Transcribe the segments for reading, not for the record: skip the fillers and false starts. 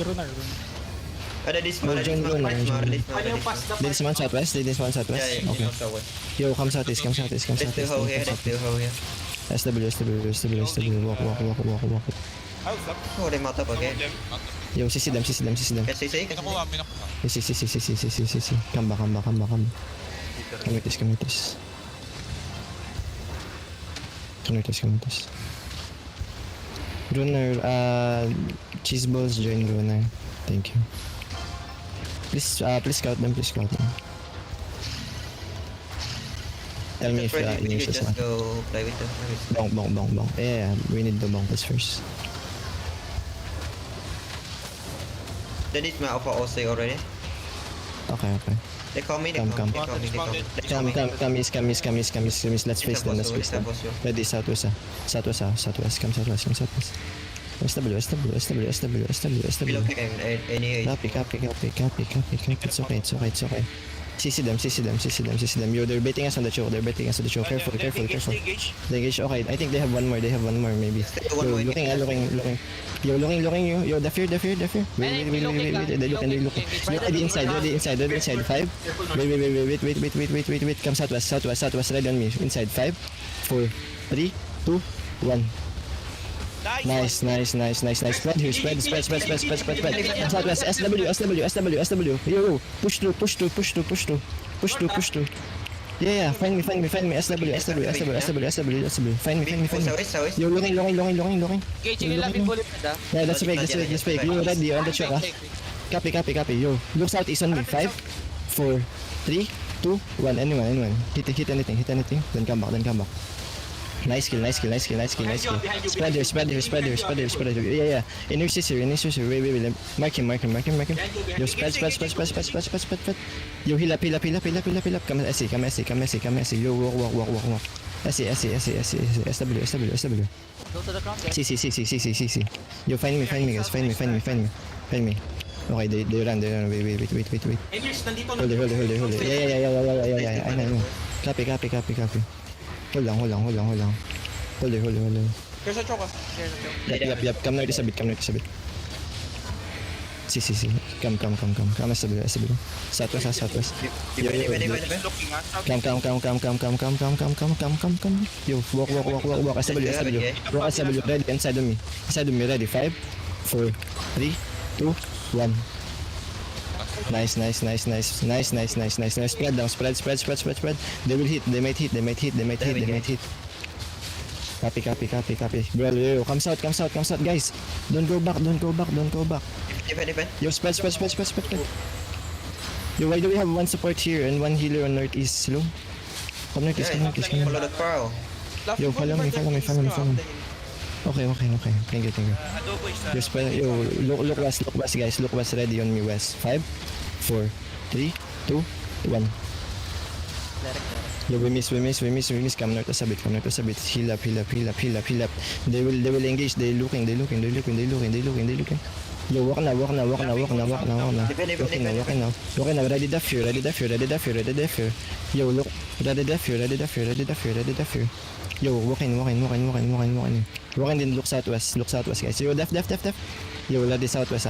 Runar. This one southwest, this one southwest. Okay. Yo, come southeast, come southeast, come southeast. SW. Walk. Oh, they mount up again. Yo, CC them. Can CC? Nakuha, may nakuha. CC. Come back. Come with this. Runar, cheese balls join Runar. Thank you. Please scout them. Tell me if You uses just one. go play with them. Bong. Yeah, we need the bong first. They need my alpha OC already. Okay. They call me. Come. Come, Let's face them. Ready, southwest. Come southwest. SW. Below pick any. Copy. It's okay. CC them. Yo, they're baiting us on the choke. Careful. They engage. Okay, I think they have one more maybe. One more. Looking. Yo, looking you. Yo, the fear. Wait. They're looking. Ready inside. 5. Wait. Come southwest. Ready on me. Inside 5, 4, 3, 2, 1. Nice. Spread here. Spread. Southwest. SW. Yo, push through. Yeah. Find me. SW. Find me. South. Yo, looking. Yeah, that's fake. You ready on the choke, Copy. Yo, look southeast on me. 5, 4, 3, 2, 1. Anyone. Hit anything. Then come back. Nice kill. Spread here. Yeah. Inner scissor. Wait. Mark him. Yo, spread. Yo, heal up. Come SC. Yo, walk. SC. SW. Go to the ground, guys. CC. Yo, find me, guys. Find me. Okay, they run. Wait. Hold it. Yeah. I know. Copy. Hold on. Hold it. Here's a choke. Yep. Come na sa bit. CC. Come. SW. Southwest. Yo. Looking at. Come. Yo, walk. SW. Walk SW. Ready inside of me. Ready. 5, 4, 3, 2, 1. Nice. Spread down. Spread. They will hit. They might hit. Copy. Bro, yo, come south, guys. Don't go back. Defend. Yo, spread. Yo, why do we have one support here and one healer on northeast? Slow. Come northeast. Follow the crow. Yo, follow me. Okay. Thank you. Yo, spread. Yo, look west, guys. Look west. Ready on me, west. 5, 4, 3, 2, 1. Yo, we miss. Come north a bit. Heal up. They will engage. They looking. Yo, walk now. Walking now. Ready the fear. Yo, look. Ready the fear. Yo, walking. Walking then look southwest, guys. Yo, def. Yo, ready southwest,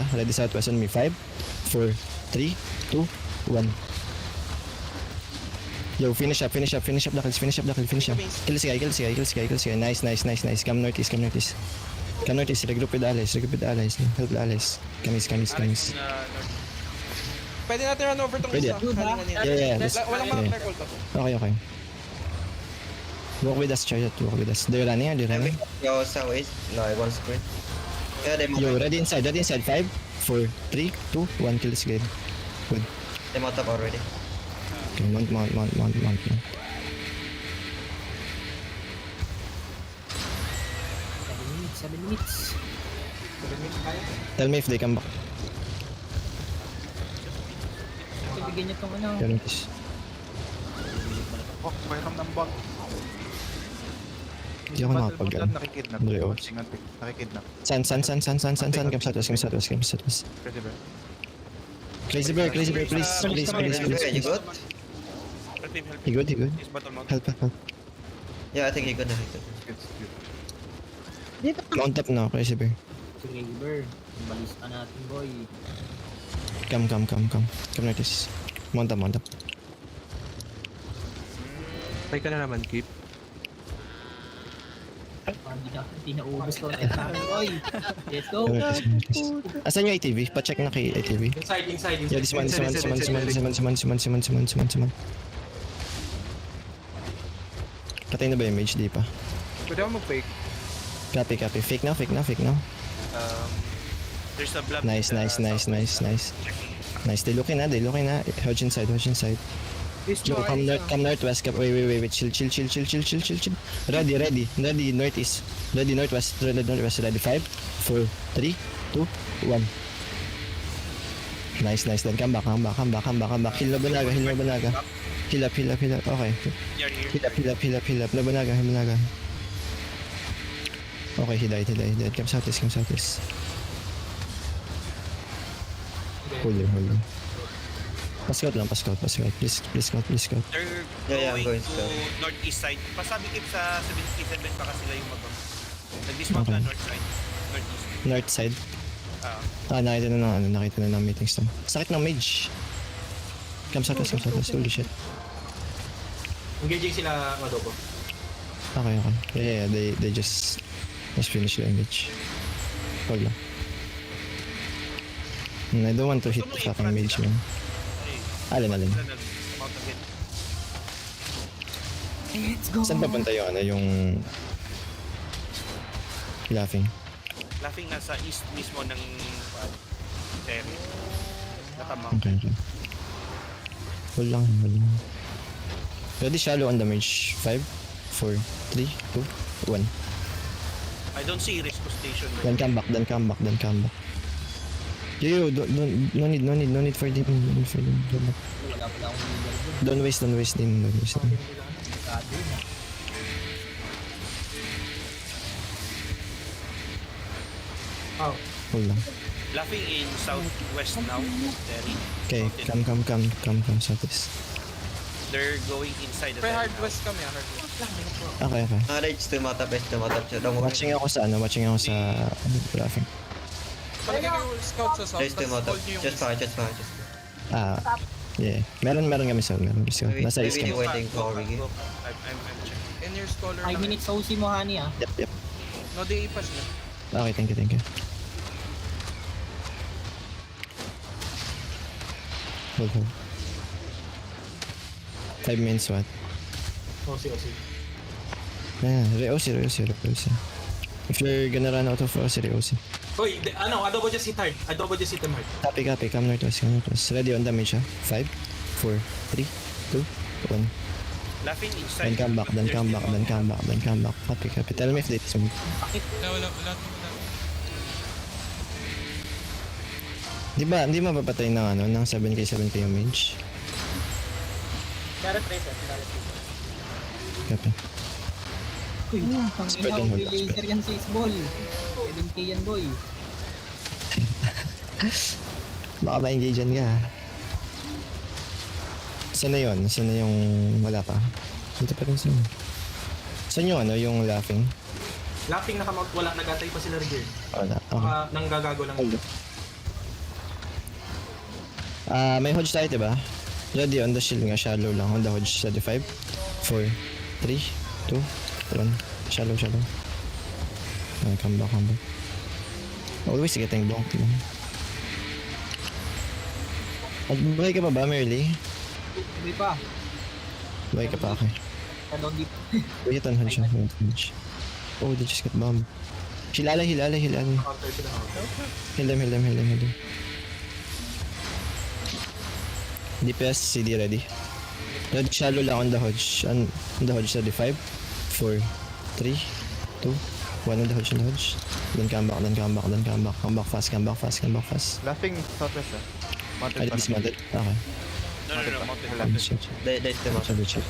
on me. 5, 4, 3, 2, 1. Yo, finish up the kills. Finish up. Kill this guy. Nice. Come northeast. Regroup with the allies. Help the allies. Kamis. Pwede natin run over tong Pwede. isa. Yeah. Walang mga Yeah. record ako. Okay. Walk with us, Chariot. They're running. Yo, southeast. No, I want sprint. Yeah, they mount Yo, up. ready inside. 5, 4, 3, 2, 1. Kill this guy. Good. They mount up already. Okay, mount. 7 minutes. Tell me if they come back. Bigyan niyo tong ano. Ganun is. Oh, mayroon ng bug. Hindi ako nakapag-ano. Nakikidnap. Hindi, oh. Nakikidnap. San. Come southwest. Crazy bear, please. You good? He good. Is battle mount. Help. Yeah, I think you're good. Good. Mount up now, Crazy bear. Silver. Balista natin, boy. Come. Come Northeast. Mount up. Try ka na naman, keep. Hindi na ubos ko ulit namin, boy. Let's go. Come Northeast. Asan yung ATV? Pa-check na kay ATV. Inside. Yeah, this one. Patay na ba yung mage? Di pa. Pwede ako mag-fake. Copy. Fake now. There's a blob. Nice. Nice. They looking na. Hodge inside. Yo, come northwest. Wait. Chill. Ready. Northeast. Ready northwest. Ready. 5, 4, 3, 2, 1. Nice. Then come back. Heal Nobunaga. Heal up. Okay. You're here. Heal up. Nobunaga. Okay, he died. Come southeast. Hold on. Pascout. Please scout. They're Yeah, I'm going going to to. northeast side. Pasabi Kip sa 77 pa kasi sila yung mag-on. Nag-dismount Okay. na north side. Northeast. North side. Ah. Nakita na ng meeting stand. Sakit ng mage. Come southwest. Holy shit. Engaging sila, Madobo. Okay. Yeah, they just finished the engage. Hold lang. I don't want to hit the fucking mage, man. Alin. Sila nag-mount again. Let's go. Saan papunta yung laughing? Laughing nasa east mismo ng Terry. Nakamount. Okay. Hold lang. Ready shallow on the mage. 5, 4, 3, 2, 1. I don't see Risco Station. Then come back. Yo, no need for them. Wala akong leader dun. Don't waste them. Kado na. Hold lang. Laughing in southwest now. Terry. Okay, come southeast. They're going inside the Pre Terry hard now. west kami, hard west. Okay. Rage to matap. Don't worry. Watching ako sa laughing. Palagay ko yung scout sa south, Rage to tapos matap. hold nyo yung Just fine. Yeah. Meron kami sa Disco. Nasa east Maybe kami. waiting for Origi. I'm checking. in your scholar 5 naman. minutes OC mo, honey, ah. Yep. No, di ipas na. Okay, thank you. Hold. 5 minutes what? OC. Yeah, Reosi. If you're gonna run out of Reosi. Hoy, adobo just hit hard. Adobo just hit him hard. Copy. Come northwest. Ready on damage, 5, 4, 3, 2, 1. Laughing inside. Then come back. Copy. Tell me if they swim. Wala. Di ba mapapatay ng 7k yung mage? Copy. Uy, pang-inaw, may laser yan sa isball. 7k yan, boy. Baka ma-engage ka. Saan na yun? Saan na yung wala pa? Dito pa rin saan. Saan yung yung laughing? Laughing nakamount, wala. Nagatay pa sila rin. Wala. Okay. Nanggagago lang. Hold. May hodge tayo, diba? Ready on the shield nga, shallow lang. On the hodge, ready 5, 4, 3, 2, 1. Shallow. Come back. Always getting blocked lang. Buhay ka pa ba, Merly? Uy pa. Buhay ka pa, okay. Tanong dito. Wait on hodge. Oh, they just got bombed. Hilala. Heal them. DPS, CD ready. Red shallow lang on the hodge. On the hodge ready. 5, 4, 3, 2, 1 on the hodge. Then come back. Come back fast. Laughing southwest Mountain I pa dismounted. Okay. No, mountain. Mountain. Chill. They still matap. Chill.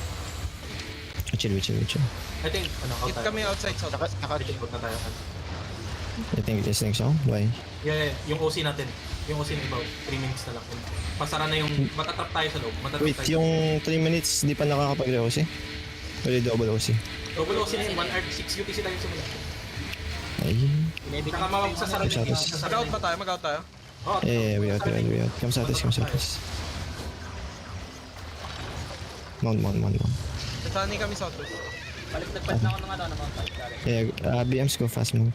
I think, hit kami outside south. Naka-out na tayo. I think it is next song. Why? Yeah, yung OC natin. Yung OC na iba, 3 minutes na lang. Pasara na yung, matatrap tayo sa loob. Wait, yung 3 minutes di pa nakakapag-OC? Or double OC? Double OC na yun, 1 hour, 6 UTC tayo simula. Ay. Levitate. Saka magsasara din Shadows. yung sasara Mag-out din. ba tayo? Mag-out tayo? Oh, We out. Come southeast. Mount. Sasani kami southwest. Balik nagpas na ako ng ano, ng mga fight. BMs go fast move.